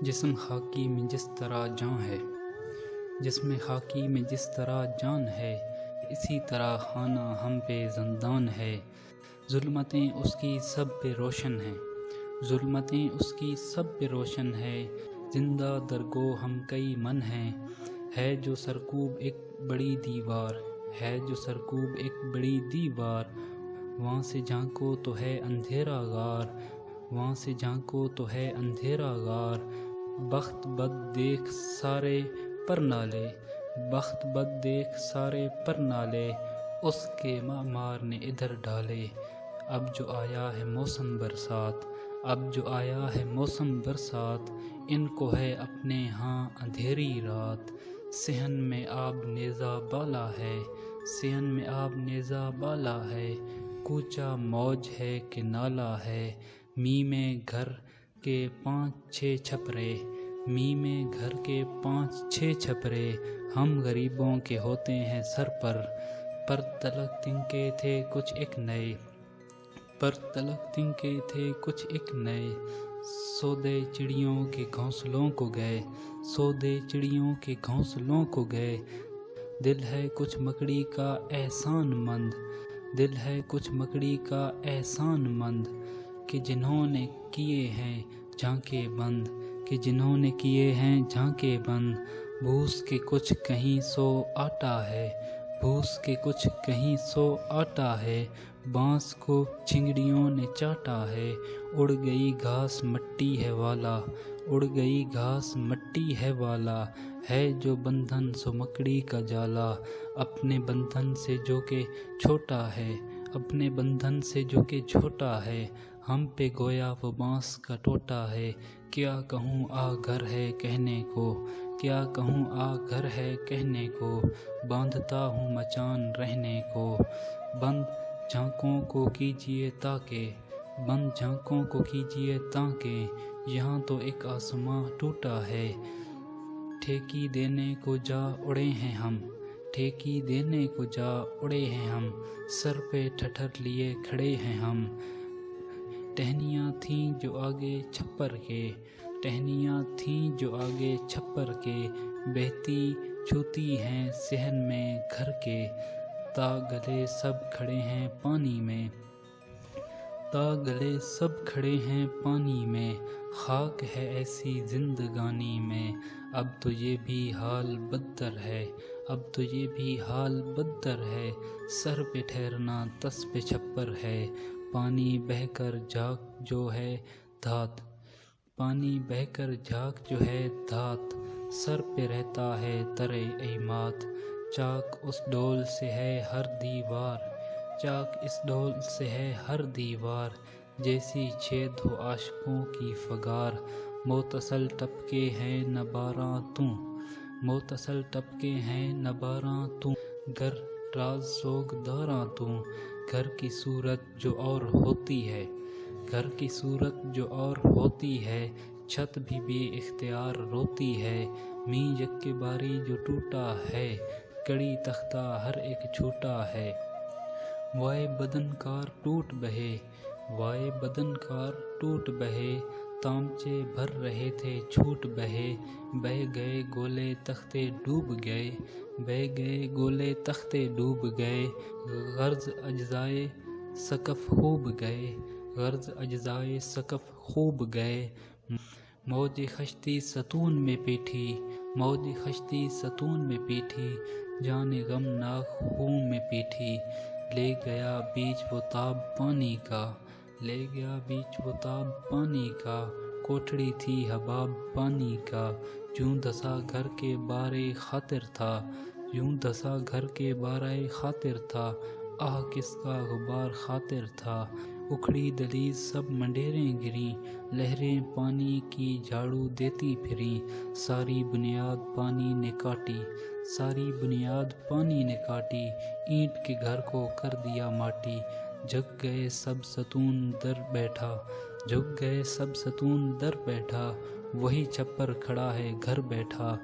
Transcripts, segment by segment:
جسم خاکی میں جس طرح جان ہے، جسم خاکی میں جس طرح جان ہے، اسی طرح خانہ ہم پہ زندان ہے۔ ظلمتیں اس کی سب پہ روشن ہیں، ظلمتیں اس کی سب پہ روشن ہے۔ زندہ درگو ہم کئی من ہیں، ہے جو سرکوب ایک بڑی دیوار، ہے جو سرکوب ایک بڑی دیوار۔ وہاں سے جھانکو تو ہے اندھیرا غار، وہاں سے جھانکو تو ہے اندھیرا غار۔ بخت بد دیکھ سارے پر نالے، بخت بد دیکھ سارے پر نالے، اس کے معمار نے ادھر ڈالے۔ اب جو آیا ہے موسم برسات، اب جو آیا ہے موسم برسات، ان کو ہے اپنے ہاں اندھیری رات۔ صحن میں آب نیزہ بالا ہے، صحن میں آب نیزہ بالا ہے، کوچا موج ہے کہ نالا ہے۔ می میں گھر کے 5-6 چھپرے، می میں گھر کے 5-6 چھپرے، ہم غریبوں کے ہوتے ہیں سر پر تلک تنکے تھے کچھ ایک نئے، پر تلک تنکے تھے کچھ ایک نئے۔ سودے چڑیوں کے گھونسلوں کو گئے، سودے چڑیوں کے گھونسلوں کو گئے۔ دل ہے کچھ مکڑی کا احسان مند، دل ہے کچھ مکڑی کا احسان مند، کہ جنہوں نے کیے ہیں جھانکے بند، کہ جنہوں نے کیے ہیں جھانکے بند۔ بھوس کے کچھ کہیں سو آٹا ہے، بھوس کے کچھ کہیں سو آٹا ہے، بانس کو چنگڑیوں نے چاٹا ہے۔ اڑ گئی گھاس مٹی ہے والا، اڑ گئی گھاس مٹی ہے والا، ہے جو بندھن سو مکڑی کا جالا۔ اپنے بندھن سے جو کہ چھوٹا ہے، اپنے بندھن سے جو کہ چھوٹا ہے، ہم پہ گویا وہ بانس کا ٹوٹا ہے۔ کیا کہوں آ گھر ہے کہنے کو، کیا کہوں آ گھر ہے کہنے کو، باندھتا ہوں مچان رہنے کو۔ بند جھانکوں کو کیجئے تاکہ، بند جھانکوں کو کیجئے تاکہ، یہاں تو ایک آسماں ٹوٹا ہے۔ ٹھیکی دینے کو جا اڑے ہیں ہم، ٹھیکی دینے کو جا اڑے ہیں ہم، سر پہ ٹھٹر لیے کھڑے ہیں ہم۔ ٹہنیاں تھیں جو آگے چھپر کے، ٹہنیاں تھیں جو آگے چھپر کے، بہتی چھوتی ہیں صحن میں گھر کے۔ تا گلے سب کھڑے ہیں پانی میں، تا گلے سب کھڑے ہیں پانی میں، خاک ہے ایسی زندگانی میں۔ اب تو یہ بھی حال بدتر ہے، اب تو یہ بھی حال بدتر ہے، سر پہ ٹھہرنا تس پہ چھپر ہے۔ پانی بہہ کر جھاگ جو ہے دھات، پانی بہہ کر جھاگ جو ہے دھات، سر پہ رہتا ہے ترے ایمات۔ چاک اس ڈول سے ہے ہر دیوار، چاک اس ڈول سے ہے ہر دیوار، جیسی چھید ہو عاشقوں کی فگار۔ متصل ٹپکے ہیں نہ باراں توں، متصل ٹپکے ہیں نہ باراں توں، گر راز سوگ داراں توں۔ گھر کی صورت جو اور ہوتی ہے، گھر کی صورت جو اور ہوتی ہے، چھت بھی بے اختیار روتی ہے۔ می یکے باری جو ٹوٹا ہے، کڑی تختہ ہر ایک چھوٹا ہے۔ وائے بدن کار ٹوٹ بہے، وائے بدن کار ٹوٹ بہے، تامچے بھر رہے تھے چھوٹ بہے۔ بہہ گئے گولے تختے ڈوب گئے، بہہ گئے گولے تختے ڈوب گئے، غرض اجزائے سقف خوب گئے، غرض اجزائے سقف خوب گئے۔ موج کشتی ستون میں پیٹھی، موج کشتی ستون میں پیٹھی، جان غمناک خون میں پیٹھی۔ لے گیا بیچ وہ تاب پانی کا، لے گیا بیچ وہ تاب پانی کا، کوٹھڑی تھی حباب پانی کا۔ یوں دھسا گھر کے بارے خاطر تھا، یوں دھسا گھر کے بارے خاطر تھا، آہ کس کا غبار خاطر تھا۔ اکھڑی دہلیز سب منڈیریں گریں، لہریں پانی کی جھاڑو دیتی پھریں۔ ساری بنیاد پانی نے کاٹی، ساری بنیاد پانی نے کاٹی، اینٹ کے گھر کو کر دیا ماٹی۔ جھک گئے سب ستون در بیٹھا، جھک گئے سب ستون در بیٹھا، وہی چھپر کھڑا ہے گھر بیٹھا۔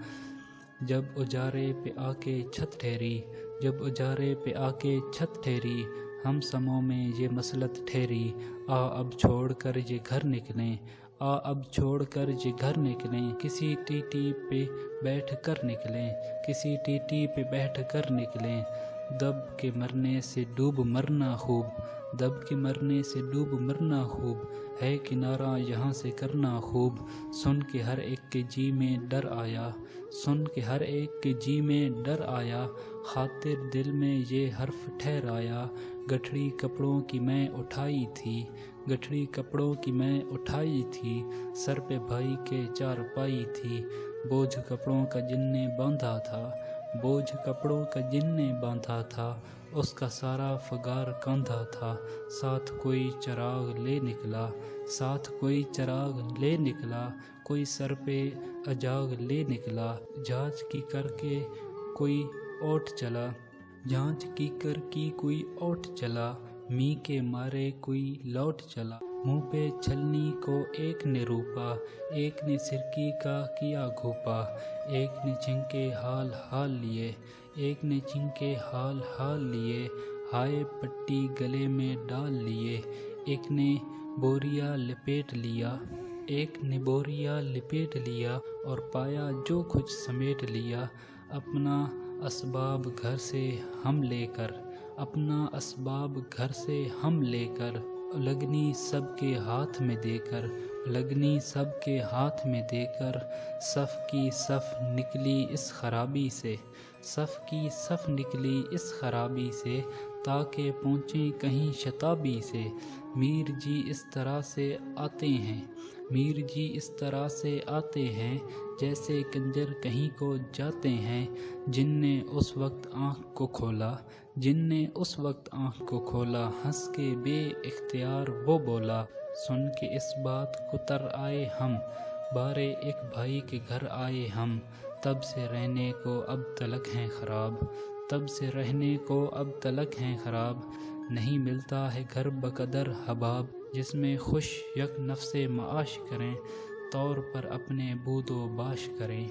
جب اجارے پہ آ کے چھت ٹھہری، جب اجارے پہ آ کے چھت ٹھہری، ہم سموں میں یہ مسلط ٹھہری، آ اب چھوڑ کر یہ گھر نکلیں، آ اب چھوڑ کر یہ گھر نکلیں، کسی ٹیٹی پہ بیٹھ کر نکلیں، کسی ٹیٹی پہ بیٹھ کر نکلیں، دب کے مرنے سے ڈوب مرنا خوب، دب کے مرنے سے ڈوب مرنا خوب، ہے کنارہ یہاں سے کرنا خوب، سن کے ہر ایک کے جی میں ڈر آیا، سن کے ہر ایک کے جی میں ڈر آیا، خاطر دل میں یہ حرف ٹھہرایا، گٹھڑی کپڑوں کی میں اٹھائی تھی، گٹھڑی کپڑوں کی میں اٹھائی تھی، سر پہ بھائی کے چارپائی تھی، بوجھ کپڑوں کا جن نے باندھا تھا، بوجھ کپڑوں کا جن نے باندھا تھا، اس کا سارا فگار کاندھا تھا، ساتھ کوئی چراغ لے نکلا، ساتھ کوئی چراغ لے نکلا، کوئی سر پہ اجاغ لے نکلا، جانچ کی کر کے کوئی اوٹ چلا، جانچ کی کر کی کوئی اوٹ چلا، می کے مارے کوئی لوٹ چلا، منہ پہ چھلنی کو ایک نے روپا، ایک نے سرکی کا کیا گھوپا، ایک نے چھنکے حال حال لیے، ایک نے چھنکے حال حال لیے، ہائے پٹی گلے میں ڈال لیے، ایک نے بوریا لپیٹ لیا، ایک نے بوریا لپیٹ لیا، اور پایا جو کچھ سمیٹ لیا، اپنا اسباب گھر سے ہم لے کر، اپنا اسباب گھر سے ہم لے کر، لگنی سب کے ہاتھ میں دے کر، لگنی سب کے ہاتھ میں دے کر، صف کی صف نکلی اس خرابی سے، صف کی صف نکلی اس خرابی سے، تاکہ پہنچیں کہیں شتابی سے، میر جی اس طرح سے آتے ہیں، میر جی اس طرح سے آتے ہیں، جیسے کنجر کہیں کو جاتے ہیں، جن نے اس وقت آنکھ کو کھولا، جن نے اس وقت آنکھ کو کھولا، ہنس کے بے اختیار وہ بولا، سن کے اس بات کو تر آئے ہم، بارے ایک بھائی کے گھر آئے ہم، تب سے رہنے کو اب تلک ہیں خراب، تب سے رہنے کو اب تلک ہیں خراب، نہیں ملتا ہے گھر بقدر حباب، جس میں خوش یک نفس معاش کریں، طور پر اپنے بود و باش کریں۔